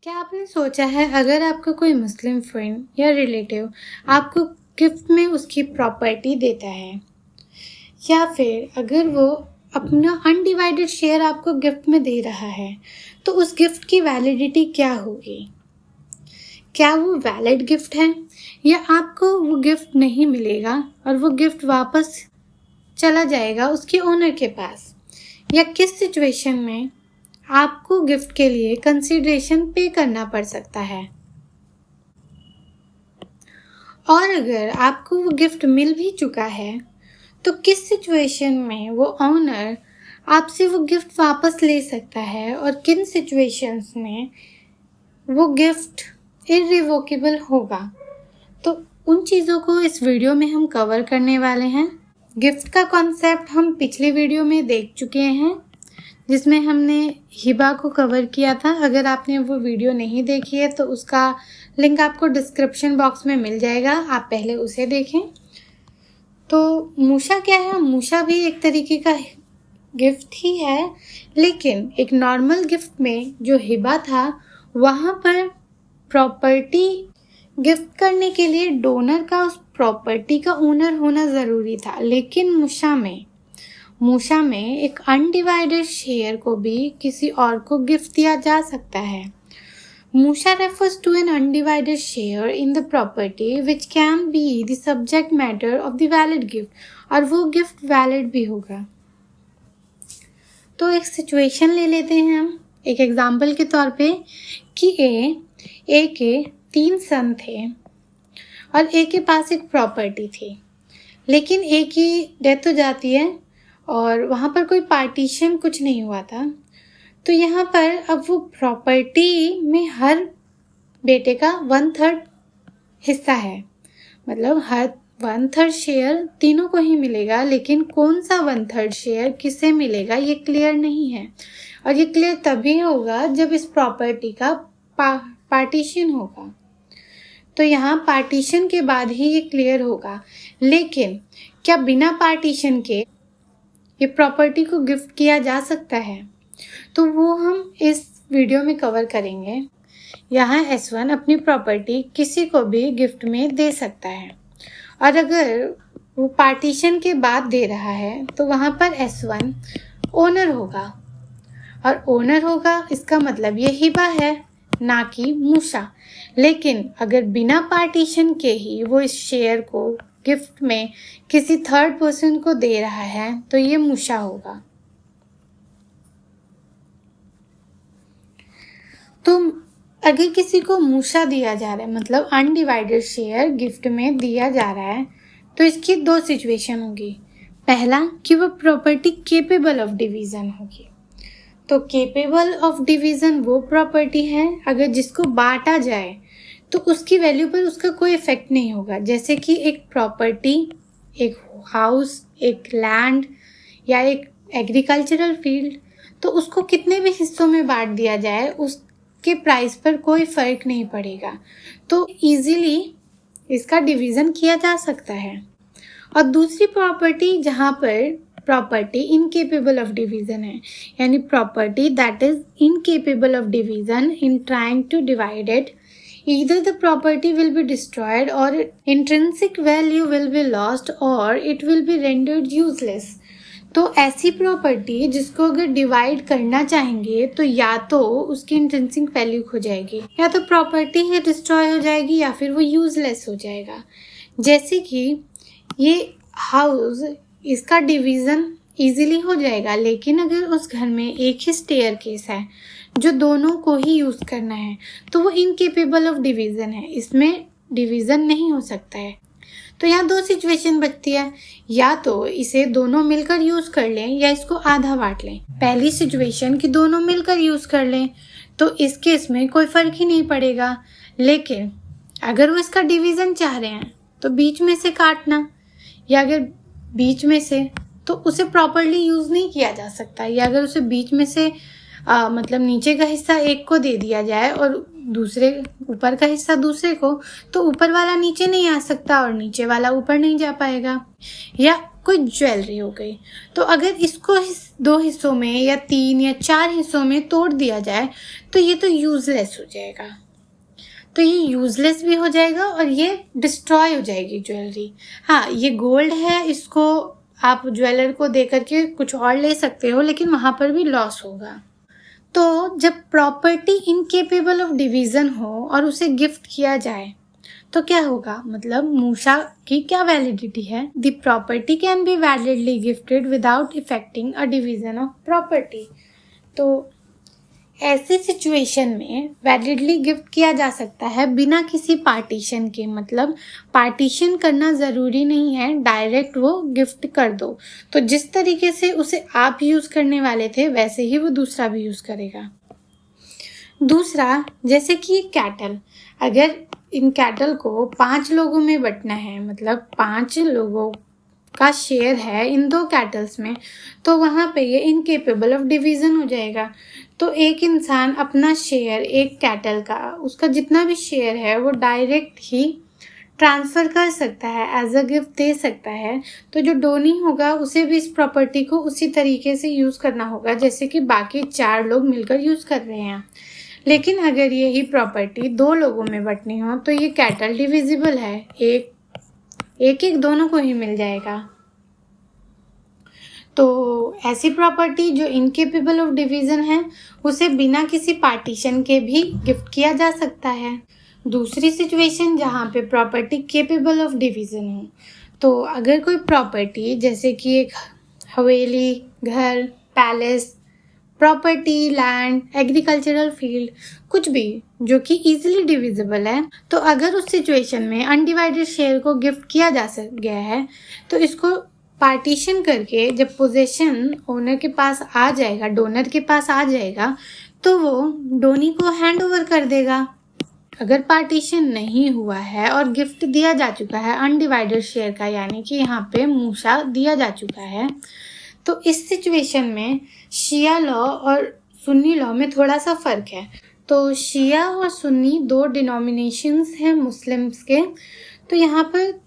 क्या आपने सोचा है अगर आपका कोई मुस्लिम फ्रेंड या रिलेटिव आपको गिफ्ट में उसकी प्रॉपर्टी देता है या फिर अगर वो अपना अनडिवाइडेड शेयर आपको गिफ्ट में दे रहा है तो उस गिफ्ट की वैलिडिटी क्या होगी? क्या वो वैलिड गिफ्ट है या आपको वो गिफ्ट नहीं मिलेगा और वो गिफ्ट वापस चला जाएगा उसके ओनर के पास? या किस सिचुएशन में आपको गिफ्ट के लिए कंसिडरेशन पे करना पड़ सकता है? और अगर आपको वो गिफ्ट मिल भी चुका है तो किस सिचुएशन में वो ऑनर आपसे वो गिफ्ट वापस ले सकता है और किन सिचुएशंस में वो गिफ्ट इर्रिवोकेबल होगा? तो उन चीज़ों को इस वीडियो में हम कवर करने वाले हैं। गिफ्ट का कॉन्सेप्ट हम पिछली वीडियो में देख चुके हैं जिसमें हमने हिबा को कवर किया था। अगर आपने वो वीडियो नहीं देखी है तो उसका लिंक आपको डिस्क्रिप्शन बॉक्स में मिल जाएगा, आप पहले उसे देखें। तो मूशा क्या है? मूशा भी एक तरीके का गिफ्ट ही है, लेकिन एक नॉर्मल गिफ्ट में जो हिबा था वहाँ पर प्रॉपर्टी गिफ्ट करने के लिए डोनर का उस प्रॉपर्टी का ओनर होना ज़रूरी था। लेकिन मूशा में एक अनडिवाइडेड शेयर को भी किसी और को गिफ्ट दिया जा सकता है। मूशा refers to an undivided share in the property which can be the subject matter of the valid gift, और वो गिफ्ट वैलिड भी होगा। तो एक सिचुएशन ले लेते हैं हम एक एग्जाम्पल के तौर पे कि ए के 3 सन थे और ए के पास एक प्रॉपर्टी थी, लेकिन ए की डेथ हो जाती है और वहाँ पर कोई पार्टीशन कुछ नहीं हुआ था। तो यहाँ पर अब वो प्रॉपर्टी में हर बेटे का 1/3 हिस्सा है, मतलब हर 1/3 शेयर तीनों को ही मिलेगा, लेकिन कौन सा 1/3 शेयर किसे मिलेगा ये क्लियर नहीं है। और ये क्लियर तभी होगा जब इस प्रॉपर्टी का पार्टीशन होगा। तो यहाँ पार्टीशन के बाद ही ये क्लियर होगा। लेकिन क्या बिना पार्टीशन के ये प्रॉपर्टी को गिफ्ट किया जा सकता है? तो वो हम इस वीडियो में कवर करेंगे। यहाँ S1 अपनी प्रॉपर्टी किसी को भी गिफ्ट में दे सकता है, और अगर वो पार्टीशन के बाद दे रहा है तो वहाँ पर S1 ओनर होगा, और ओनर होगा इसका मतलब ये हिबा है ना कि मूशा। लेकिन अगर बिना पार्टीशन के ही वो इस शेयर को गिफ्ट में किसी थर्ड पर्सन को दे रहा है तो ये मूशा होगा। तो अगर किसी को मूशा दिया जा रहा है, मतलब अनडिवाइडेड शेयर गिफ्ट में दिया जा रहा है, तो इसकी 2 सिचुएशन होगी। पहला कि वो प्रॉपर्टी केपेबल ऑफ डिवीज़न होगी। तो केपेबल ऑफ डिवीज़न वो प्रॉपर्टी है अगर जिसको बांटा जाए तो उसकी वैल्यू पर उसका कोई इफेक्ट नहीं होगा। जैसे कि एक प्रॉपर्टी, एक हाउस, एक लैंड या एक एग्रीकल्चरल फील्ड, तो उसको कितने भी हिस्सों में बांट दिया जाए उसके प्राइस पर कोई फ़र्क नहीं पड़ेगा। तो इजीली इसका डिवीज़न किया जा सकता है। और दूसरी प्रॉपर्टी जहाँ पर प्रॉपर्टी इनकेपेबल ऑफ डिवीज़न है, यानी property that is incapable of division in trying to divide it, either the property will be destroyed or intrinsic value will be lost or it will be rendered useless। तो ऐसी property जिसको अगर divide करना चाहेंगे तो या तो उसकी इंट्रिंसिक वैल्यू खो जाएगी, या तो प्रॉपर्टी ही डिस्ट्रॉय हो जाएगी, या फिर वो यूजलेस हो जाएगा। जैसे कि ये हाउस, इसका डिवीज़न इजीली हो जाएगा, लेकिन अगर उस घर में एक ही स्टेयरकेस है जो दोनों को ही यूज़ करना है तो वो इनकेपेबल ऑफ डिवीज़न है, इसमें डिवीज़न नहीं हो सकता है। तो यहाँ 2 सिचुएशन बचती है, या तो इसे दोनों मिलकर यूज़ कर लें या इसको आधा बांट लें। पहली सिचुएशन कि दोनों मिलकर यूज़ कर लें तो इस केस में कोई फ़र्क ही नहीं पड़ेगा, लेकिन अगर वो इसका डिवीज़न चाह रहे हैं तो बीच में से काटना, या अगर बीच में से तो उसे प्रॉपरली यूज़ नहीं किया जा सकता, या अगर उसे बीच में से मतलब नीचे का हिस्सा एक को दे दिया जाए और दूसरे ऊपर का हिस्सा दूसरे को, तो ऊपर वाला नीचे नहीं आ सकता और नीचे वाला ऊपर नहीं जा पाएगा। या कोई ज्वेलरी हो गई। तो अगर इसको 2 हिस्सों में या 3 या 4 हिस्सों में तोड़ दिया जाए तो ये तो यूज़लेस हो जाएगा। तो ये यूज़लेस भी हो जाएगा और ये डिस्ट्रॉय हो जाएगी ज्वेलरी। हाँ, ये गोल्ड है, इसको आप ज्वेलर को दे करके कुछ और ले सकते हो, लेकिन वहाँ पर भी लॉस होगा। तो जब प्रॉपर्टी इनकेपेबल ऑफ डिवीज़न हो और उसे गिफ्ट किया जाए तो क्या होगा, मतलब मूसा की क्या वैलिडिटी है? The property can be validly gifted without effecting a division of property. तो ऐसी सिचुएशन में वैलिडली गिफ्ट किया जा सकता है बिना किसी पार्टीशन के। मतलब पार्टीशन करना ज़रूरी नहीं है, डायरेक्ट वो गिफ्ट कर दो। तो जिस तरीके से उसे आप यूज़ करने वाले थे वैसे ही वो दूसरा भी यूज़ करेगा। दूसरा, जैसे कि कैटल, अगर इन कैटल को 5 लोगों में बंटना है, मतलब 5 लोगों का शेयर है इन 2 कैटल्स में, तो वहाँ पे ये इनकेपेबल ऑफ डिवीज़न हो जाएगा। तो एक इंसान अपना शेयर, एक कैटल का, उसका जितना भी शेयर है वो डायरेक्ट ही ट्रांसफ़र कर सकता है, एज अ गिफ्ट दे सकता है। तो जो डोनी होगा उसे भी इस प्रॉपर्टी को उसी तरीके से यूज़ करना होगा जैसे कि बाकी 4 लोग मिलकर यूज़ कर रहे हैं। लेकिन अगर यही प्रॉपर्टी 2 लोगों में बंटनी हो तो ये कैटल डिविजिबल है, एक दोनों को ही मिल जाएगा। तो ऐसी प्रॉपर्टी जो इनकेपेबल ऑफ डिवीज़न है उसे बिना किसी पार्टीशन के भी गिफ्ट किया जा सकता है। दूसरी सिचुएशन जहाँ पे प्रॉपर्टी केपेबल ऑफ डिवीज़न हो, तो अगर कोई प्रॉपर्टी जैसे कि एक हवेली, घर, palace, property, land, agricultural field, कुछ भी जो कि इजीली डिविजिबल है, तो अगर उस सिचुएशन में अनडिवाइडेड शेयर को गिफ्ट किया जा गया है तो इसको पार्टीशन करके जब पोजेशन ओनर के पास आ जाएगा, डोनर के पास आ जाएगा, तो वो डोनी को हैंड ओवर कर देगा। अगर पार्टीशन नहीं हुआ है और गिफ्ट दिया जा चुका है अनडिवाइडेड शेयर का, यानी कि यहाँ पे मूसा दिया जा चुका है, तो इस सिचुएशन में शिया लॉ और सुन्नी लॉ में थोड़ा सा फ़र्क है। तो शिया और सुन्नी 2 डिनोमिनेशंस हैं मुस्लिम्स के, तो यहाँ पर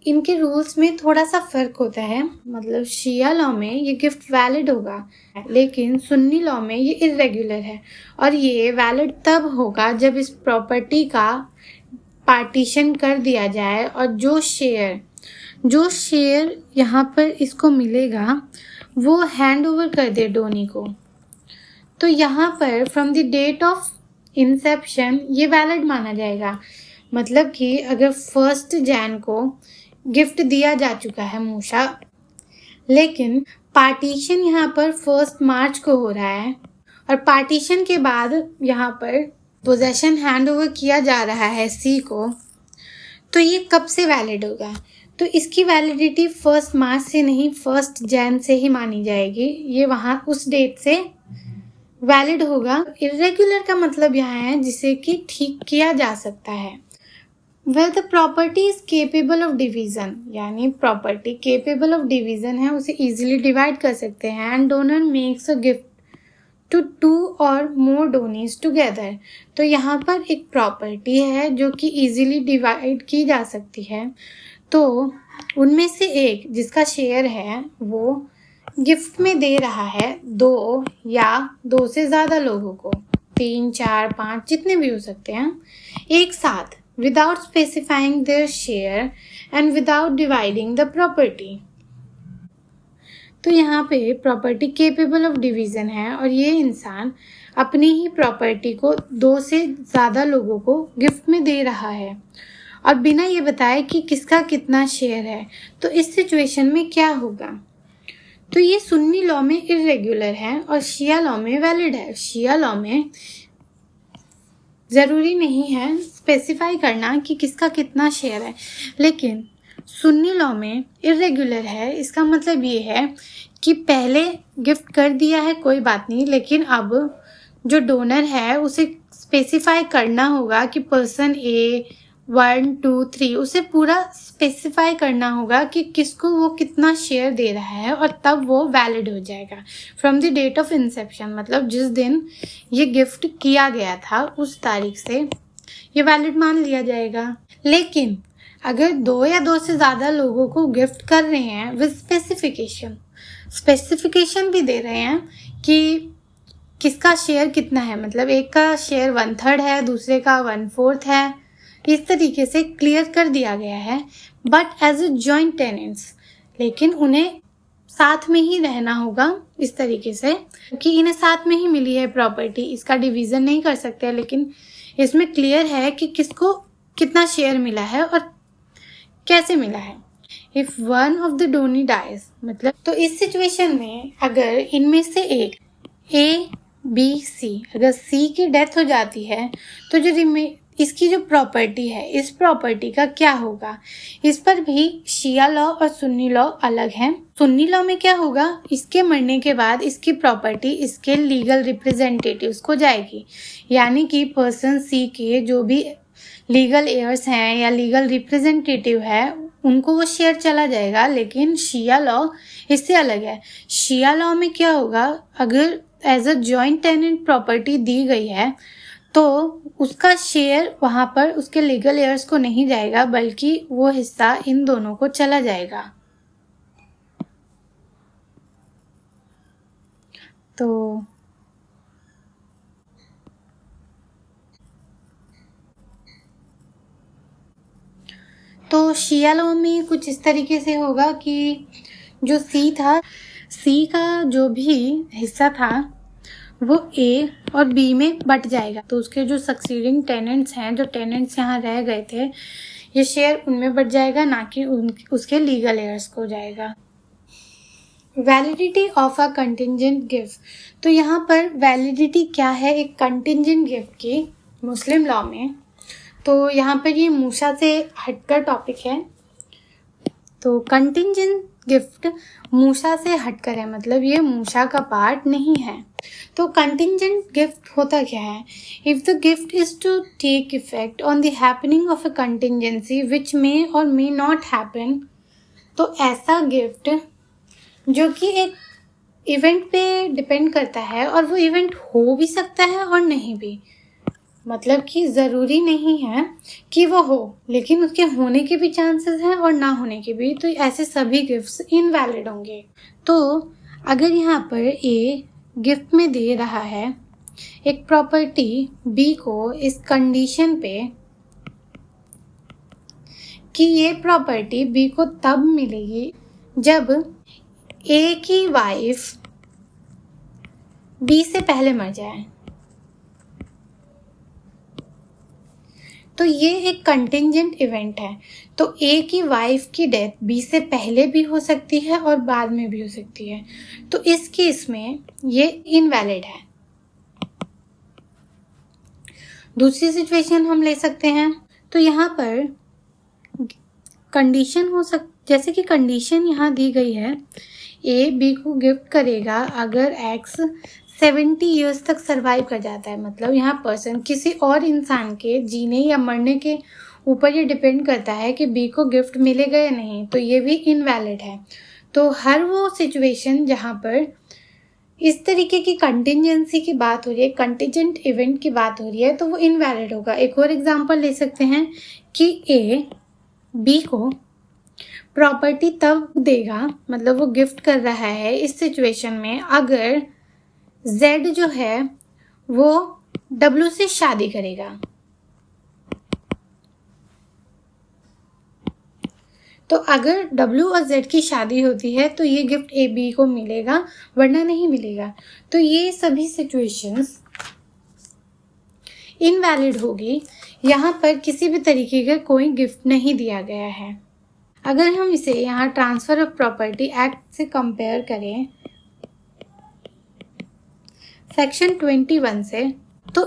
इनके रूल्स में थोड़ा सा फ़र्क होता है। मतलब शिया लॉ में ये गिफ्ट वैलिड होगा, लेकिन सुन्नी लॉ में ये इर्रेगुलर है और ये वैलिड तब होगा जब इस प्रॉपर्टी का पार्टीशन कर दिया जाए और जो शेयर यहाँ पर इसको मिलेगा वो हैंड ओवर कर दे डोनी को। तो यहाँ पर from the date of inception ये वैलिड माना जाएगा। मतलब कि अगर 1 जनवरी को गिफ्ट दिया जा चुका है मूसा, लेकिन पार्टीशन यहाँ पर 1 मार्च को हो रहा है और पार्टीशन के बाद यहाँ पर पोजेशन हैंड ओवर किया जा रहा है सी को, तो ये कब से वैलिड होगा? तो इसकी वैलिडिटी 1 मार्च से नहीं 1 जनवरी से ही मानी जाएगी। ये वहाँ उस डेट से वैलिड होगा। इर्रेगुलर का मतलब यहाँ है जिसे कि ठीक किया जा सकता है। Well the property is capable of division, यानी प्रॉपर्टी केपेबल ऑफ डिवीज़न है, उसे इजीली डिवाइड कर सकते हैं। And donor makes a gift to 2 और मोर डोनीज टुगेदर। तो यहाँ पर एक प्रॉपर्टी है जो कि इजीली डिवाइड की जा सकती है, तो उनमें से एक जिसका शेयर है वो गिफ्ट में दे रहा है 2 या 2 से ज़्यादा लोगों को, 3, 4, 5 जितने भी हो सकते हैं, एक साथ, without specifying their share and without dividing the property. तो यहाँ पे प्रॉपर्टी केपेबल ऑफ डिवीज़न है और ये इंसान अपनी ही प्रॉपर्टी को 2 से ज़्यादा लोगों को गिफ्ट में दे रहा है और बिना ये बताए कि किसका कितना शेयर है। तो इस सिचुएशन में क्या होगा? तो ये सुन्नी लॉ में इर्रेगुलर है और शिया लॉ में वैलिड है। शिया लॉ में ज़रूरी नहीं है स्पेसिफाई करना कि किसका कितना शेयर है, लेकिन सुन्नी लॉ में इर्रेगुलर है। इसका मतलब ये है कि पहले गिफ्ट कर दिया है कोई बात नहीं, लेकिन अब जो डोनर है उसे स्पेसिफाई करना होगा कि पर्सन ए 1, 2, 3 उसे पूरा स्पेसिफाई करना होगा कि किसको वो कितना शेयर दे रहा है और तब वो वैलिड हो जाएगा from the date of inception. मतलब जिस दिन ये गिफ्ट किया गया था उस तारीख से ये वैलिड मान लिया जाएगा। लेकिन अगर 2 या 2 से ज़्यादा लोगों को गिफ्ट कर रहे हैं विद स्पेसिफिकेशन भी दे रहे हैं कि किसका शेयर कितना है, मतलब एक का शेयर 1/3 है, दूसरे का 1/4 है, इस तरीके से क्लियर कर दिया गया है, but as a joint tenants, लेकिन उन्हें साथ में ही रहना होगा इस तरीके से, क्योंकि इन्हें साथ में ही मिली है प्रॉपर्टी, इसका डिवीज़न नहीं कर सकते, लेकिन इसमें क्लियर है कि किसको कितना शेयर मिला है और कैसे मिला है। If one of the donee dies, मतलब तो इस सिचुएशन में अगर इनमें से एक A, B, C, अगर C की डेथ हो जाती है तो इसकी जो प्रॉपर्टी है, इस प्रॉपर्टी का क्या होगा, इस पर भी शिया लॉ और सुन्नी लॉ अलग हैं। सुन्नी लॉ में क्या होगा, इसके मरने के बाद इसकी प्रॉपर्टी इसके लीगल रिप्रेजेंटेटिव्स को जाएगी, यानी कि पर्सन C के जो भी लीगल एयर्स हैं या लीगल रिप्रेजेंटेटिव है उनको वो शेयर चला जाएगा। लेकिन शिया लॉ इससे अलग है। शिया लॉ में क्या होगा, अगर as a joint tenant property दी गई है तो उसका शेयर वहाँ पर उसके लीगल एयर्स को नहीं जाएगा, बल्कि वो हिस्सा इन दोनों को चला जाएगा। तो शिया लॉ में कुछ इस तरीके से होगा कि जो सी का जो भी हिस्सा था वो ए और बी में बट जाएगा, तो उसके जो सक्सीडिंग टेनेंट्स हैं, जो टेनेंट्स यहाँ रह गए थे, ये शेयर उनमें बट जाएगा, ना कि उसके लीगल एयर्स को जाएगा। Validity of a contingent gift, तो यहाँ पर वैलिडिटी क्या है एक कंटिंजेंट गिफ्ट की मुस्लिम लॉ में, तो यहाँ पर ये मूसा से हटकर टॉपिक है। तो कंटिंजेंट गिफ्ट मूसा से हटकर है, मतलब ये मूसा का पार्ट नहीं है। तो कंटिंजेंट गिफ्ट होता क्या है, if the gift is to take effect on the happening of a contingency which may or may not happen, तो ऐसा गिफ्ट जो कि एक इवेंट पे डिपेंड करता है और वो इवेंट हो भी सकता है और नहीं भी, मतलब कि ज़रूरी नहीं है कि वो हो, लेकिन उसके होने के भी चांसेस हैं और ना होने के भी, तो ऐसे सभी गिफ्ट्स इनवैलिड होंगे। तो अगर यहाँ पर ए गिफ्ट में दे रहा है एक प्रॉपर्टी बी को इस कंडीशन पे कि ये प्रॉपर्टी बी को तब मिलेगी जब ए की वाइफ बी से पहले मर जाए, तो ये एक कंटिंजेंट इवेंट है। तो ए की वाइफ की डेथ बी से पहले भी हो सकती है और बाद में भी हो सकती है, तो इस केस में ये इनवैलिड है। दूसरी सिचुएशन हम ले सकते हैं, तो यहाँ पर कंडीशन जैसे कि कंडीशन यहाँ दी गई है, ए बी को गिफ्ट करेगा अगर एक्स 70 ईयर्स तक सर्वाइव कर जाता है, मतलब यहाँ पर्सन किसी और इंसान के जीने या मरने के ऊपर ये डिपेंड करता है कि बी को गिफ्ट मिलेगा या नहीं, तो ये भी इनवैलिड है। तो हर वो सिचुएशन जहाँ पर इस तरीके की कंटिंजेंसी की बात हो रही है, कंटिजेंट इवेंट की बात हो रही है, तो वो इनवैलिड होगा। एक और एग्जांपल ले सकते हैं कि ए बी को प्रॉपर्टी तब देगा, मतलब वो गिफ्ट कर रहा है इस सिचुएशन में अगर Z जो है वो W से शादी करेगा। तो अगर W और Z की शादी होती है तो ये गिफ्ट ए बी को मिलेगा, वरना नहीं मिलेगा। तो ये सभी सिचुएशंस इनवैलिड होगी। यहाँ पर किसी भी तरीके का कोई गिफ्ट नहीं दिया गया है। अगर हम इसे यहाँ ट्रांसफ़र ऑफ प्रॉपर्टी एक्ट से कंपेयर करें सेक्शन 21 से, तो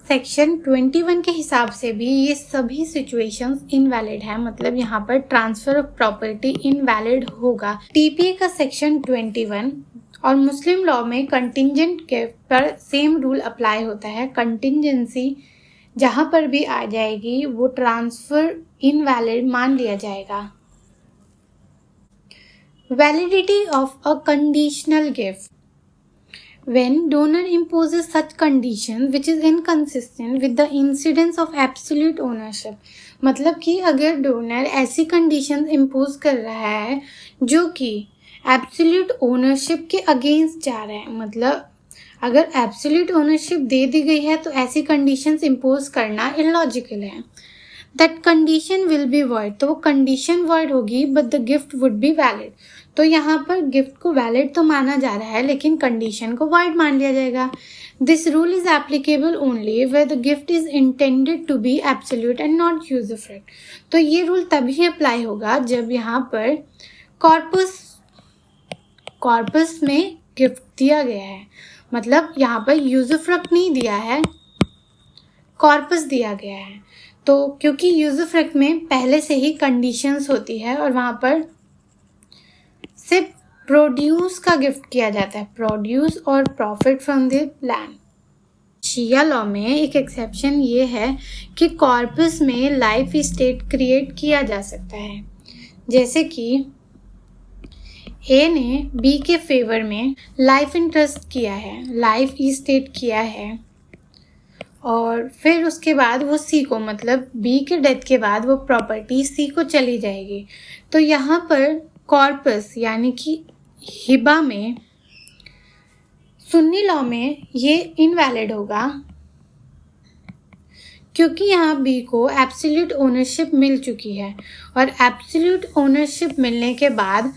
सेक्शन 21 के हिसाब से भी ये सभी सिचुएशंस इनवैलिड है, मतलब यहाँ पर ट्रांसफ़र ऑफ प्रॉपर्टी इनवैलिड होगा। टीपीए का सेक्शन 21 और मुस्लिम लॉ में कंटिंजेंट गिफ्ट पर सेम रूल अप्लाई होता है। कंटिंजेंसी जहाँ पर भी आ जाएगी वो ट्रांसफ़र इनवैलिड मान लिया जाएगा। Validity of a conditional gift, when donor imposes such condition which is inconsistent with the incidence of absolute ownership, मतलब कि अगर डोनर ऐसी कंडीशन इम्पोज कर रहा है जो कि एब्सोल्यूट ओनरशिप के अगेंस्ट जा रहा है, मतलब अगर एब्सोल्यूट ओनरशिप दे दी गई है तो ऐसी कंडीशंस इम्पोज करना इलॉजिकल है। That condition will be void, तो वो कंडीशन वॉइड होगी but the gift would be valid. तो यहाँ पर गिफ्ट को वैलिड तो माना जा रहा है लेकिन कंडीशन को वॉइड मान लिया जाएगा। This rule is applicable only where the gift is intended to be absolute and not usufruct. तो ये रूल तभी अप्लाई होगा जब यहाँ पर कॉर्पस में गिफ्ट दिया गया है, मतलब यहाँ पर यूजरफ्रेक्ट नहीं दिया है, कॉर्पस दिया गया है। तो क्योंकि यूजरफ्रेक्ट में पहले से ही कंडीशंस होती है और वहाँ पर सिर्फ प्रोड्यूस का गिफ्ट किया जाता है, प्रोड्यूस और profit from the land. Shia law में एक एक्सेप्शन ये है कि कॉर्पस में लाइफ स्टेट क्रिएट किया जा सकता है, जैसे कि ए ने बी के फेवर में लाइफ इंटरेस्ट किया है, लाइफ स्टेट किया है, और फिर उसके बाद वो सी को, मतलब बी के डेथ के बाद वो प्रॉपर्टी सी को चली जाएगी। तो यहाँ पर कॉर्पस यानी कि हिबा में सुन्नी लॉ में ये इनवैलिड होगा क्योंकि यहाँ बी को एब्सोल्यूट ओनरशिप मिल चुकी है और एब्सोल्यूट ओनरशिप मिलने के बाद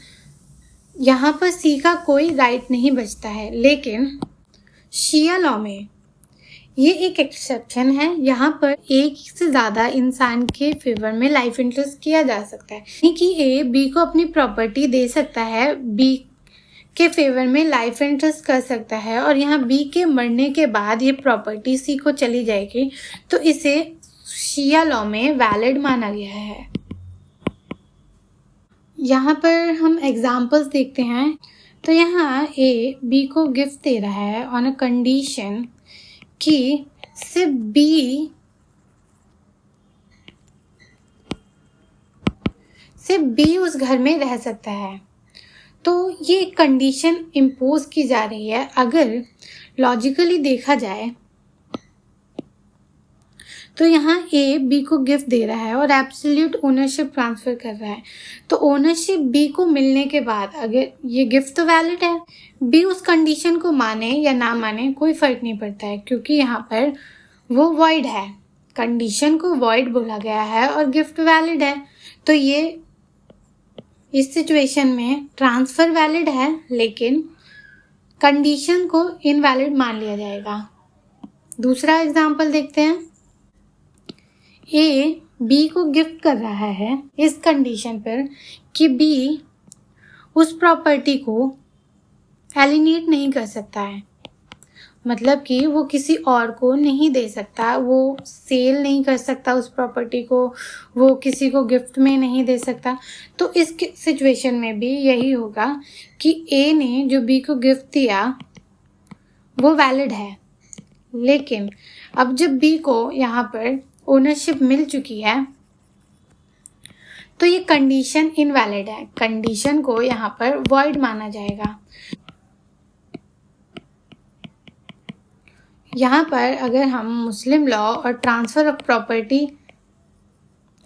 यहाँ पर सी का कोई राइट नहीं बचता है। लेकिन शिया लॉ में ये एक एक्सेप्शन है, यहाँ पर एक से ज़्यादा इंसान के फेवर में लाइफ इंटरेस्ट किया जा सकता है, यानी कि ए बी को अपनी प्रॉपर्टी दे सकता है, बी के फेवर में लाइफ इंटरेस्ट कर सकता है और यहाँ बी के मरने के बाद ये प्रॉपर्टी सी को चली जाएगी। तो इसे शिया लॉ में वैलिड माना गया है। यहाँ पर हम एग्जाम्पल्स देखते हैं। तो यहाँ ए बी को गिफ्ट दे रहा है ऑन अ कंडीशन कि सिर्फ बी उस घर में रह सकता है। तो ये कंडीशन इम्पोज की जा रही है। अगर लॉजिकली देखा जाए तो यहाँ ए बी को गिफ्ट दे रहा है और एब्सोल्यूट ओनरशिप ट्रांसफ़र कर रहा है। तो ओनरशिप बी को मिलने के बाद अगर ये गिफ्ट तो वैलिड है, बी उस कंडीशन को माने या ना माने कोई फ़र्क नहीं पड़ता है क्योंकि यहाँ पर वो वॉइड है, कंडीशन को वॉइड बोला गया है और गिफ्ट वैलिड है। तो ये इस सिचुएशन में ट्रांसफ़र वैलिड है लेकिन कंडीशन को इनवैलिड मान लिया जाएगा। दूसरा एग्जाम्पल देखते हैं। ए बी को गिफ्ट कर रहा है इस कंडीशन पर कि बी उस प्रॉपर्टी को एलिनेट नहीं कर सकता है, मतलब कि वो किसी और को नहीं दे सकता, वो सेल नहीं कर सकता उस प्रॉपर्टी को, वो किसी को गिफ्ट में नहीं दे सकता। तो इस सिचुएशन में भी यही होगा कि ए ने जो बी को गिफ्ट दिया वो वैलिड है, लेकिन अब जब बी को यहाँ पर ओनरशिप मिल चुकी है तो ये कंडीशन इनवैलिड है, कंडीशन को यहाँ पर वॉइड माना जाएगा। यहाँ पर अगर हम मुस्लिम लॉ और ट्रांसफ़र ऑफ प्रॉपर्टी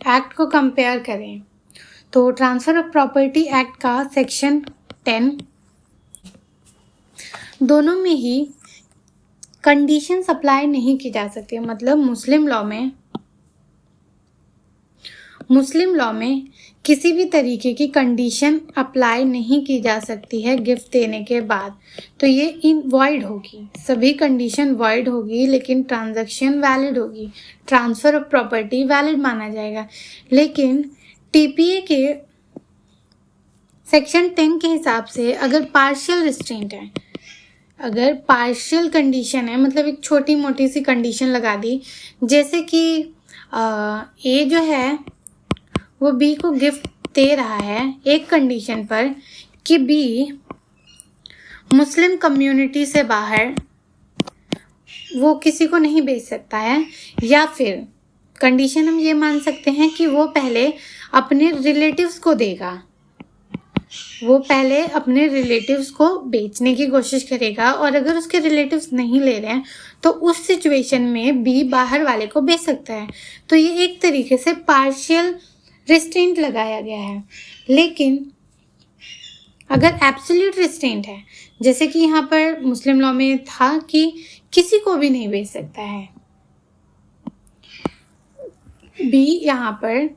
एक्ट को कंपेयर करें तो ट्रांसफ़र ऑफ प्रॉपर्टी एक्ट का सेक्शन 10 दोनों में ही कंडीशंस अप्लाई नहीं की जा सकती। मतलब मुस्लिम लॉ में किसी भी तरीके की कंडीशन अप्लाई नहीं की जा सकती है गिफ्ट देने के बाद, तो ये वॉइड होगी, सभी कंडीशन वॉइड होगी लेकिन ट्रांजैक्शन वैलिड होगी, ट्रांसफ़र ऑफ प्रॉपर्टी वैलिड माना जाएगा। लेकिन टीपीए के सेक्शन 10 के हिसाब से अगर पार्शियल रिस्ट्रेंट है, अगर पार्शियल कंडीशन है, मतलब एक छोटी मोटी सी कंडीशन लगा दी, जैसे कि ए जो है वो बी को गिफ्ट दे रहा है एक कंडीशन पर कि बी मुस्लिम कम्युनिटी से बाहर वो किसी को नहीं बेच सकता है, या फिर कंडीशन हम ये मान सकते हैं कि वो पहले अपने रिलेटिव्स को देगा, वो पहले अपने रिलेटिव्स को बेचने की कोशिश करेगा, और अगर उसके रिलेटिव्स नहीं ले रहे हैं तो उस सिचुएशन में बी बाहर वाले को बेच सकता है। तो ये एक तरीके से पार्शियल रिस्ट्रेंट लगाया गया है। लेकिन अगर एब्सोल्यूट रिस्ट्रेंट है, जैसे कि यहाँ पर मुस्लिम लॉ में था कि किसी को भी नहीं बेच सकता है, बी यहाँ पर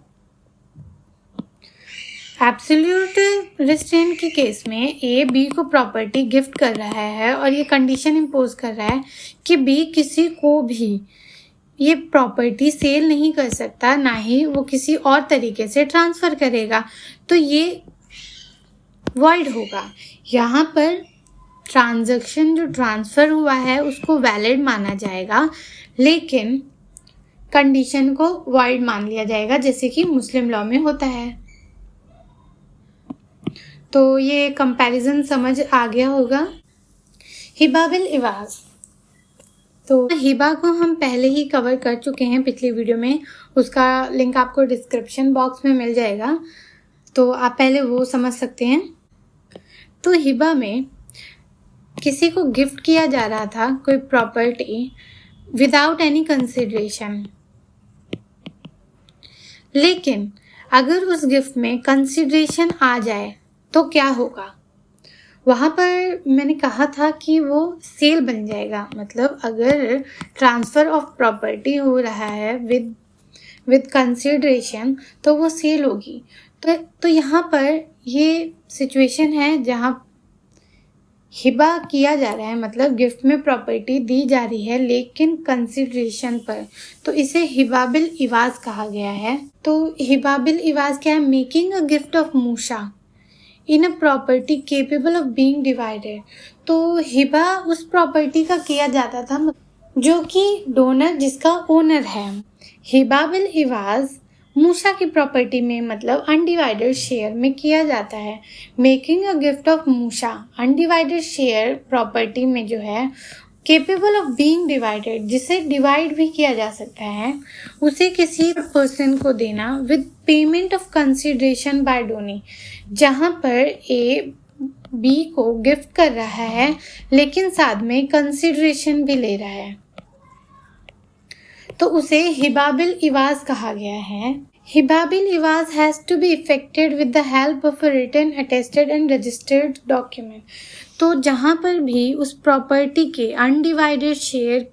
एब्सोल्यूट रिस्ट्रेंट के केस में ए बी को प्रॉपर्टी गिफ्ट कर रहा है और ये कंडीशन इम्पोज कर रहा है कि बी किसी को भी ये प्रॉपर्टी सेल नहीं कर सकता, ना ही वो किसी और तरीके से ट्रांसफ़र करेगा। तो ये वॉइड होगा। यहाँ पर ट्रांजैक्शन जो ट्रांसफ़र हुआ है उसको वैलिड माना जाएगा, लेकिन कंडीशन को वॉइड मान लिया जाएगा, जैसे कि मुस्लिम लॉ में होता है। तो ये कंपैरिजन समझ आ गया होगा। हिबा बिल इवाज, तो हिबा को हम पहले ही कवर कर चुके हैं पिछली वीडियो में, उसका लिंक आपको डिस्क्रिप्शन बॉक्स में मिल जाएगा, तो आप पहले वो समझ सकते हैं। तो हिबा में किसी को गिफ्ट किया जा रहा था कोई प्रॉपर्टी विदाउट एनी कंसिडरेशन, लेकिन अगर उस गिफ्ट में कंसिडरेशन आ जाए तो क्या होगा। वहाँ पर मैंने कहा था कि वो सेल बन जाएगा, मतलब अगर ट्रांसफ़र ऑफ प्रॉपर्टी हो रहा है विद कंसिडरेशन तो वो सेल होगी। तो यहाँ पर ये सिचुएशन है जहाँ हिबा किया जा रहा है, मतलब गिफ्ट में प्रॉपर्टी दी जा रही है लेकिन कंसिडरेशन पर, तो इसे हिबा बिल इवाज कहा गया है। तो हिबा बिल इवाज क्या है? Making a gift of Musa in a property capable of being divided. तो हिबा उस प्रॉपर्टी का किया जाता था जो कि डोनर जिसका ओनर है। हिबा बिल इवाज मूसा की प्रॉपर्टी में मतलब अनडिवाइडेड शेयर में किया जाता है। Making a gift of Musa undivided share property में जो है केपेबल ऑफ बीइंग डिवाइडेड, जिसे डिवाइड भी किया जा सकता है, उसे किसी पर्सन को देना with payment of consideration by donee, जहाँ पर ए बी को गिफ्ट कर रहा है लेकिन साथ में कंसिडरेशन भी ले रहा है, तो उसे हिबा बिल इवाज कहा गया है। हिबा बिल इवाज has to be effected with the help of a written attested and registered document. तो जहाँ पर भी उस प्रॉपर्टी के अनडिवाइडेड शेयर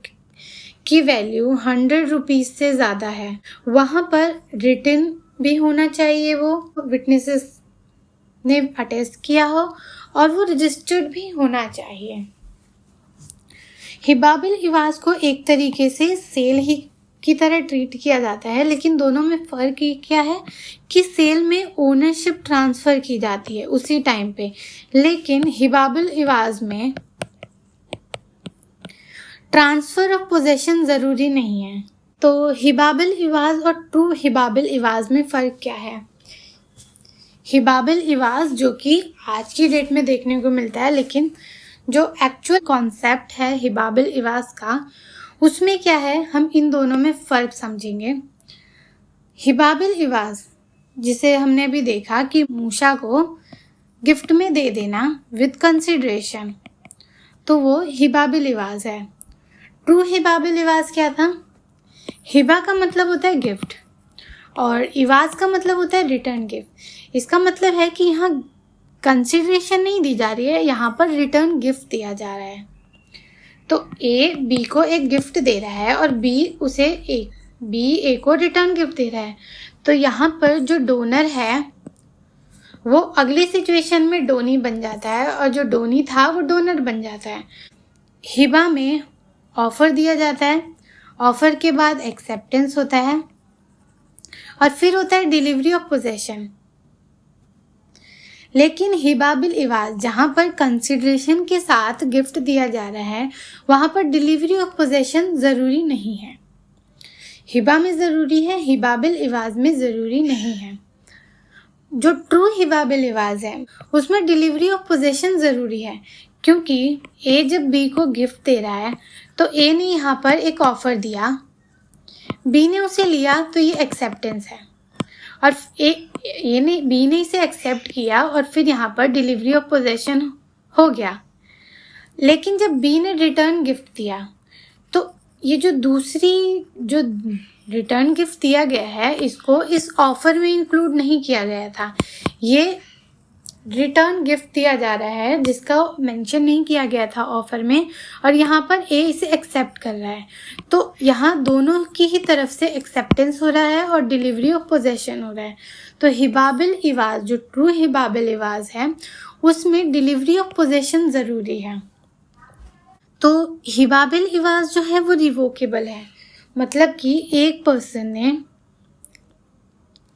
की वैल्यू 100 रुपीज़ से ज़्यादा है, वहाँ पर रिटन भी होना चाहिए, वो विटनेसेस ने अटेस्ट किया हो, और वो रजिस्टर्ड भी होना चाहिए। हिबा बिल इवाज को एक तरीके से सेल ही की तरह ट्रीट किया जाता है, लेकिन दोनों में फ़र्क क्या है कि सेल में ओनरशिप ट्रांसफ़र की जाती है उसी टाइम पे, लेकिन हिबा बिल इवाज में ट्रांसफ़र ऑफ पोजेशन ज़रूरी नहीं है। तो हिबा बिल इवाज और ट्रू हिबा बिल इवाज में फ़र्क क्या है? हिबा बिल इवाज जो कि आज की डेट में देखने को मिलता है, लेकिन जो एक्चुअल कॉन्सेप्ट है हिबा बिल इवाज का, उसमें क्या है, हम इन दोनों में फ़र्क समझेंगे। हिबा बिल इवाज जिसे हमने अभी देखा कि मूसा को गिफ्ट में दे देना विद कंसिडरेशन, तो वो हिबा बिल इवाज है। ट्रू हिबा बिल इवाज क्या था? हिबा का मतलब होता है गिफ्ट और इवाज का मतलब होता है रिटर्न गिफ्ट। इसका मतलब है कि यहाँ कंसिडरेशन नहीं दी जा रही है, यहाँ पर रिटर्न गिफ्ट दिया जा रहा है। तो ए बी को एक गिफ्ट दे रहा है और बी ए को रिटर्न गिफ्ट दे रहा है। तो यहाँ पर जो डोनर है वो अगली सिचुएशन में डोनी बन जाता है, और जो डोनी था वो डोनर बन जाता है। हिबा में ऑफ़र दिया जाता है, ऑफ़र के बाद एक्सेप्टेंस होता है, और फिर होता है डिलीवरी ऑफ पोजेशन। लेकिन हिबा बिल इवाज जहाँ पर कंसिडरेशन के साथ गिफ्ट दिया जा रहा है, वहाँ पर डिलीवरी ऑफ पोजेशन ज़रूरी नहीं है। हिबा में ज़रूरी है, हिबा बिल इवाज में ज़रूरी नहीं है। जो ट्रू हिबा बिल इवाज है उसमें डिलीवरी ऑफ पोजेशन ज़रूरी है, क्योंकि ए जब बी को गिफ्ट दे रहा है तो ए ने यहाँ पर एक ऑफ़र दिया, बी ने उसे लिया, तो ये एक्सेप्टेंस है। और बी ने इसे एक्सेप्ट किया और फिर यहाँ पर डिलीवरी ऑफ पोजेशन हो गया। लेकिन जब बी ने रिटर्न गिफ्ट दिया तो ये जो रिटर्न गिफ्ट दिया गया है इसको इस ऑफर में इंक्लूड नहीं किया गया था। ये रिटर्न गिफ्ट दिया जा रहा है जिसका मेंशन नहीं किया गया था ऑफर में, और यहाँ पर ए इसे एक्सेप्ट कर रहा है। तो यहाँ दोनों की ही तरफ से एक्सेप्टेंस हो रहा है और डिलीवरी ऑफ पोजेशन हो रहा है। तो हिबाबिल इवाज, जो ट्रू हिबाबिल इवाज है, उसमें डिलीवरी ऑफ पोजेशन ज़रूरी है। तो हिबाबिल इवाज जो है वो रिवोकेबल है, मतलब कि एक पर्सन ने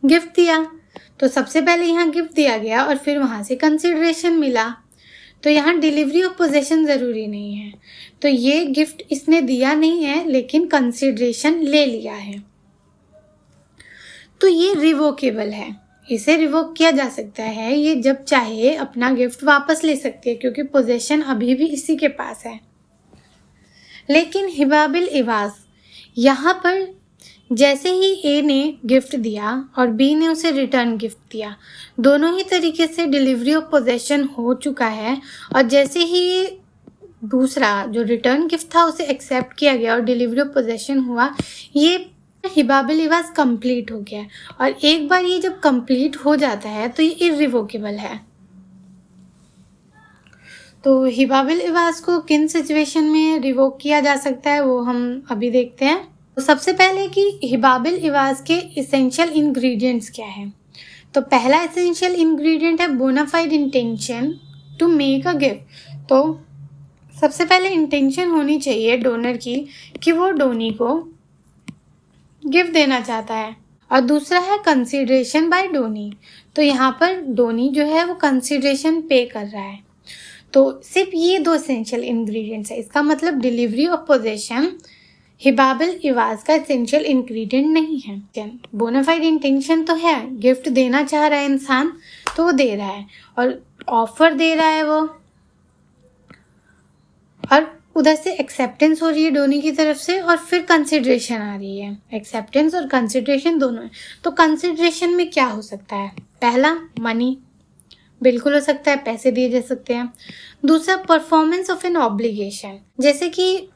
गिफ्ट दिया तो सबसे पहले यहाँ गिफ्ट दिया गया और फिर वहाँ से कंसिडरेशन मिला, तो यहाँ डिलीवरी ऑफ पोजेशन ज़रूरी नहीं है। तो ये गिफ्ट इसने दिया नहीं है लेकिन कंसिडरेशन ले लिया है, तो ये रिवोकेबल है, इसे रिवोक किया जा सकता है। ये जब चाहे अपना गिफ्ट वापस ले सकती है क्योंकि पोजेशन अभी भी इसी के पास है। लेकिन हिबाबिल इवाज, यहाँ पर जैसे ही ए ने गिफ्ट दिया और बी ने उसे रिटर्न गिफ्ट दिया, दोनों ही तरीके से डिलीवरी ऑफ पोजेशन हो चुका है, और जैसे ही दूसरा जो रिटर्न गिफ्ट था उसे एक्सेप्ट किया गया और डिलीवरी ऑफ पोजेशन हुआ, ये हिबाबिल इवाज कंप्लीट हो गया। और एक बार ये जब कंप्लीट हो जाता है तो ये इररिवोकेबल है। तो हिबाबिल इवाज को किन सिचुएशन में रिवोक किया जा सकता है वो हम अभी देखते हैं। तो सबसे पहले कि हिबाबिल इवाज के इसेंशियल इंग्रेडिएंट्स क्या है। तो पहला इसेंशियल इंग्रेडिएंट है bonafide intention to make a gift. तो सबसे पहले इंटेंशन होनी चाहिए डोनर की कि वो डोनी को गिफ्ट देना चाहता है, और दूसरा है कंसिडरेशन बाय डोनी। तो यहाँ पर डोनी जो है वो कंसिडरेशन पे कर रहा है। तो सिर्फ ये दो एसेंशियल इंग्रेडिएंट्स है, इसका मतलब डिलीवरी ऑफ पोजेशन हिबाबिल इवाज का एसेंशियल इंग्रेडिएंट नहीं है। बोनाफाइड इंटेंशन तो है, गिफ्ट देना चाह रहा है इंसान तो वो दे रहा है और ऑफर दे रहा है वो, और उधर से एक्सेप्टेंस हो रही है डोनी की तरफ से और फिर कंसिडरेशन आ रही है। एक्सेप्टेंस और कंसिडरेशन दोनों है। तो कंसिडरेशन में क्या हो सकता है? पहला मनी, बिल्कुल हो सकता है, पैसे दिए जा सकते हैं। दूसरा परफॉर्मेंस ऑफ एन ऑब्लिगेशन, जैसे कि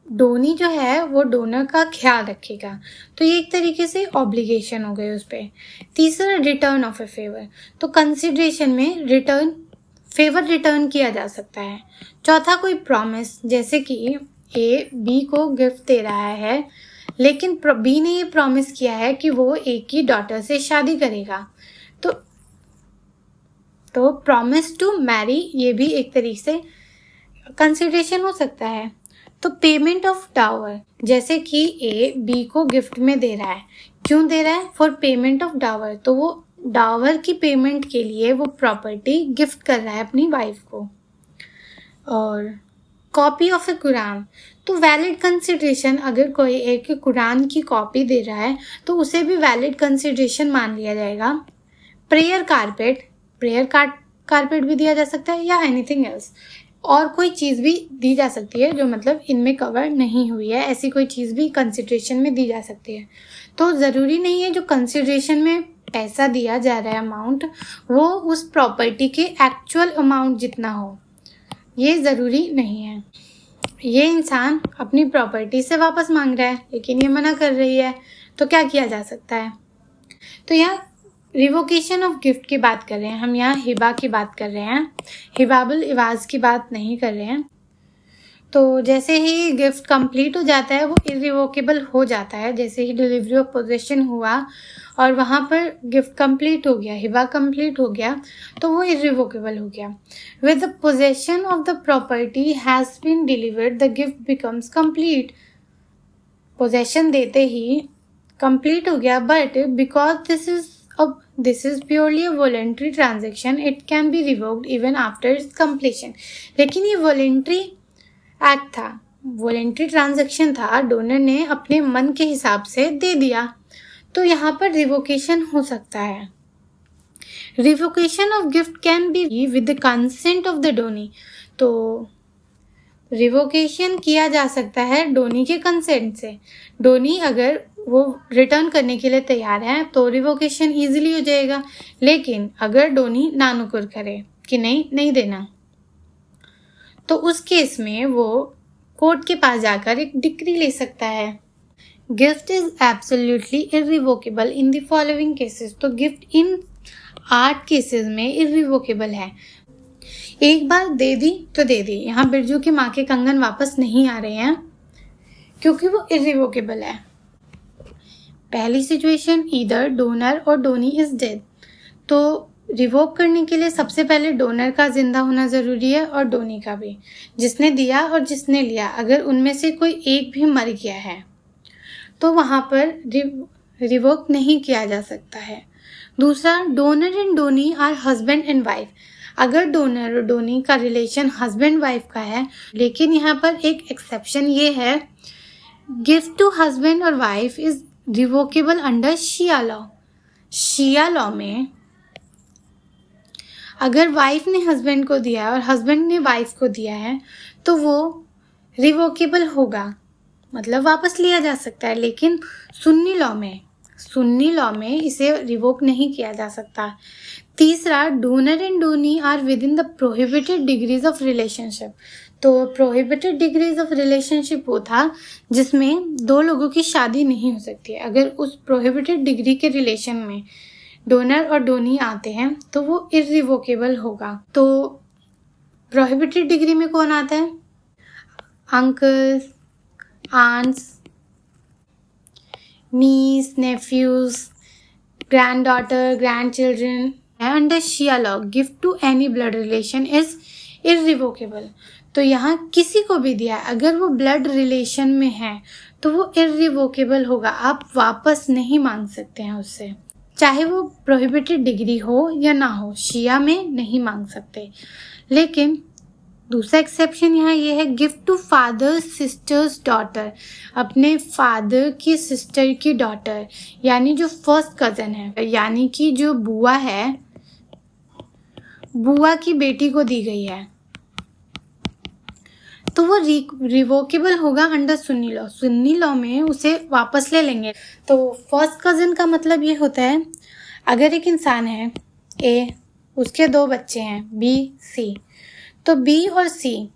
डोनी जो है वो डोनर का ख्याल रखेगा, तो ये एक तरीके से ऑब्लिगेशन हो गई उस पर। तीसरा रिटर्न ऑफ ए फेवर, तो कंसिडरेशन में फेवर रिटर्न किया जा सकता है। चौथा कोई प्रॉमिस, जैसे कि ए बी को गिफ्ट दे रहा है लेकिन बी ने ये प्रॉमिस किया है कि वो ए की डॉटर से शादी करेगा, तो प्रॉमिस टू मैरी ये भी एक तरीके से कंसिडरेशन हो सकता है। तो पेमेंट ऑफ डावर, जैसे कि ए बी को गिफ्ट में दे रहा है, क्यों दे रहा है? फॉर पेमेंट ऑफ डावर, तो वो डावर की पेमेंट के लिए वो प्रॉपर्टी गिफ्ट कर रहा है अपनी वाइफ को। और कॉपी ऑफ ए कुरान, तो वैलिड कंसिडरेशन, अगर कोई एक कुरान की कॉपी दे रहा है तो उसे भी वैलिड कंसिडरेशन मान लिया जाएगा। प्रेयर कारपेट भी दिया जा सकता है या एनीथिंग एल्स, और कोई चीज़ भी दी जा सकती है जो मतलब इनमें कवर नहीं हुई है, ऐसी कोई चीज़ भी कंसिडरेशन में दी जा सकती है। तो ज़रूरी नहीं है जो कंसिडरेशन में पैसा दिया जा रहा है अमाउंट वो उस प्रॉपर्टी के एक्चुअल अमाउंट जितना हो, ये ज़रूरी नहीं है। ये इंसान अपनी प्रॉपर्टी से वापस मांग रहा है लेकिन ये मना कर रही है, तो क्या किया जा सकता है? तो यहाँ रिवोकेशन ऑफ गिफ्ट की बात कर रहे हैं हम, यहाँ हिबा की बात कर रहे हैं, हिबाबिल इवाज की बात नहीं कर रहे हैं। तो जैसे ही गिफ्ट कंप्लीट हो जाता है वो इरिवोकेबल हो जाता है, जैसे ही डिलीवरी ऑफ पोजेशन हुआ और वहाँ पर गिफ्ट कंप्लीट हो गया, हिबा कंप्लीट हो गया, तो वो इरिवोकेबल हो गया। With the possession of the property has been delivered the gift becomes complete, possession देते ही कंप्लीट हो गया, but because this is purely a voluntary transaction, it can be revoked even after its completion। लेकिन ये voluntary act था, voluntary transaction था, donor ने अपने मन के हिसाब से दे दिया, तो यहाँ पर रिवोकेशन हो सकता है। Revocation of gift can be with the consent of the Downey, तो रिवोकेशन किया जा सकता है डोनी के कंसेंट से। डोनी अगर वो रिटर्न करने के लिए तैयार है तो रिवोकेशन इजीली हो जाएगा। लेकिन अगर डोनी नानुकुर करे कि नहीं देना, तो उस केस में वो कोर्ट के पास जाकर एक डिक्री ले सकता है। Gift is absolutely irrevocable in the following cases. तो गिफ्ट इन 8 केसेस में इररिवोकेबल है। एक बार दे दी तो दे दी। यहाँ बिरजू की माँ के कंगन वापस नहीं आ रहे हैं क्योंकि वो इररिवोकेबल है। पहली सिचुएशन, ईदर डोनर और डोनी इज डेड। तो रिवोक करने के लिए सबसे पहले डोनर का जिंदा होना ज़रूरी है और डोनी का भी। जिसने दिया और जिसने लिया, अगर उनमें से कोई एक भी मर गया है तो वहाँ पर रिवोक नहीं किया जा सकता है। दूसरा, donor and donee are husband and wife. अगर डोनर और डोनी का रिलेशन हस्बैंड वाइफ का है, लेकिन यहाँ पर एक एक्सेप्शन ये है, गिफ्ट टू हस्बैंड और wife is revocable under Shia law. Shia law में अगर वाइफ ने हस्बैंड को दिया और हस्बैंड ने वाइफ को दिया है तो वो रिवोकेबल होगा, मतलब वापस लिया जा सकता है। लेकिन सुन्नी लॉ में इसे रिवोक नहीं किया जा सकता। तीसरा, donor and donee are within the prohibited degrees of relationship. तो प्रोहिबिटेड डिग्रीज ऑफ रिलेशनशिप वो था जिसमें 2 लोगों की शादी नहीं हो सकती है। अगर उस प्रोहिबिटेड डिग्री के रिलेशन में डोनर और डोनी आते हैं तो वो इररिवोकेबल होगा। तो प्रोहिबिटेड डिग्री में कौन आता है? Uncle, aunts, niece, nephews, granddaughter, grandchildren. Under Shia law, gift to any blood relation is irrevocable. तो यहाँ किसी को भी दिया, अगर वो ब्लड रिलेशन में है तो वो इररिवोकेबल होगा। आप वापस नहीं मांग सकते हैं उससे, चाहे वो प्रोहिबिटेड डिग्री हो या ना हो। शिया में नहीं मांग सकते। लेकिन दूसरा एक्सेप्शन यहाँ ये है, gift to father's sister's daughter. अपने फादर की सिस्टर की डॉटर, यानी जो फर्स्ट कज़न है, यानी कि जो बुआ है, बुआ की बेटी को दी गई है, तो वो रिवोकेबल होगा under Sunni law. Sunni law में उसे वापस ले लेंगे। तो फर्स्ट कज़न का मतलब ये होता है, अगर एक इंसान है ए, उसके 2 बच्चे हैं बी, सी, तो बी और सी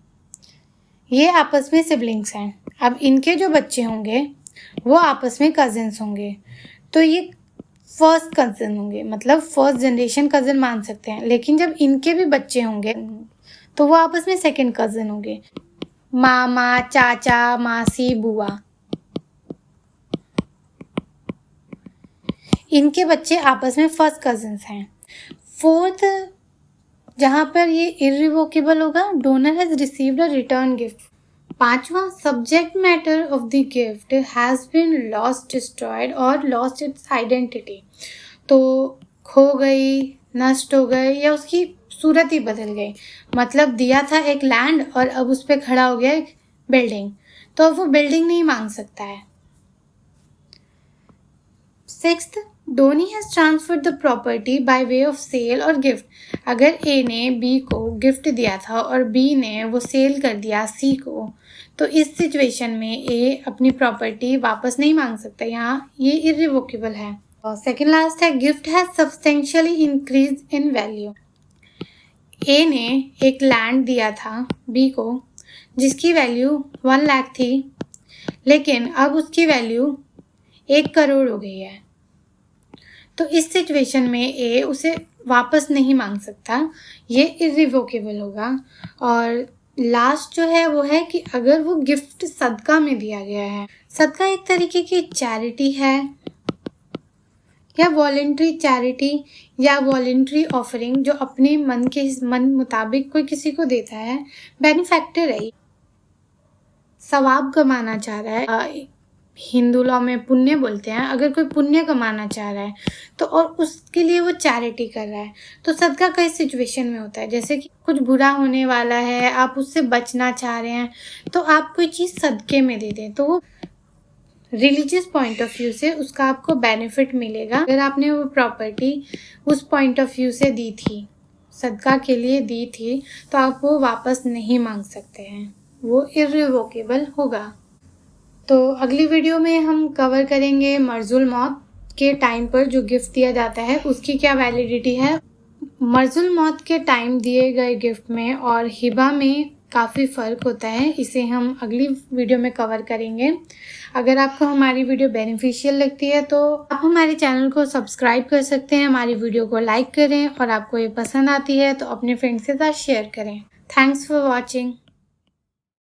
ये आपस में सिबलिंग्स हैं। अब इनके जो बच्चे होंगे वो आपस में कज़न्स होंगे, तो ये फर्स्ट कज़न होंगे, मतलब फर्स्ट जनरेशन कज़न मान सकते हैं। लेकिन जब इनके भी बच्चे होंगे तो वो आपस में सेकंड कज़न होंगे। मामा, चाचा, मासी, बुआ, इनके बच्चे आपस में फर्स्ट कज़न्स हैं। फोर्थ, जहाँ पर ये इररिवोकेबल होगा, donor has received a return gift. 5वां, subject matter of the gift has been lost, destroyed or lost its identity. तो खो गई, नष्ट हो गए या उसकी सूरत ही बदल गई। मतलब दिया था एक लैंड और अब उस पर खड़ा हो गया एक बिल्डिंग, तो अब वो बिल्डिंग नहीं मांग सकता है। 6th, donee has transferred the property by way of sale और गिफ्ट। अगर ए ने बी को गिफ्ट दिया था और बी ने वो सेल कर दिया सी को, तो इस सिचुएशन में ए अपनी प्रॉपर्टी वापस नहीं मांग सकता। यहाँ ये इररिवोकेबल है। और सेकेंड लास्ट है, gift has substantially increase in value. A ने एक लैंड दिया था बी को जिसकी वैल्यू 1 लाख थी, लेकिन अब उसकी वैल्यू 1 करोड़ हो गई है। तो इस सिचुएशन में ए उसे वापस नहीं मांग सकता, ये इररिवोकेबल होगा। और लास्ट जो है वो है कि अगर वो गिफ्ट सदका में दिया गया है, सदका एक तरीके की चैरिटी है या वॉलेंट्री चैरिटी या वॉलेंट्री ऑफरिंग, जो अपने मन मुताबिक कोई किसी को देता है, बेनिफैक्टर है, सवाब कमाना चाह रहा है। हिंदू लॉ में पुण्य बोलते हैं। अगर कोई पुण्य कमाना चाह रहा है तो और उसके लिए वो चैरिटी कर रहा है, तो सदका कई सिचुएशन में होता है, जैसे कि कुछ बुरा होने वाला है, आप उससे बचना चाह रहे हैं, तो आप कोई चीज़ सदके में दे दें, तो वो रिलीजियस पॉइंट ऑफ व्यू से उसका आपको बेनिफिट मिलेगा। अगर आपने वो प्रॉपर्टी उस पॉइंट ऑफ व्यू से दी थी, सदका के लिए दी थी, तो आप वो वापस नहीं मांग सकते हैं, वो इररिवोकेबल होगा। तो अगली वीडियो में हम कवर करेंगे मर्जुल मौत के टाइम पर जो गिफ्ट दिया जाता है उसकी क्या वैलिडिटी है। मर्जुल मौत के टाइम दिए गए गिफ्ट में और हिबा में काफ़ी फ़र्क होता है, इसे हम अगली वीडियो में कवर करेंगे। अगर आपको हमारी वीडियो बेनिफिशियल लगती है तो आप हमारे चैनल को सब्सक्राइब कर सकते हैं, हमारी वीडियो को लाइक करें और आपको ये पसंद आती है तो अपने फ्रेंड्स के साथ शेयर करें। Thanks for watching.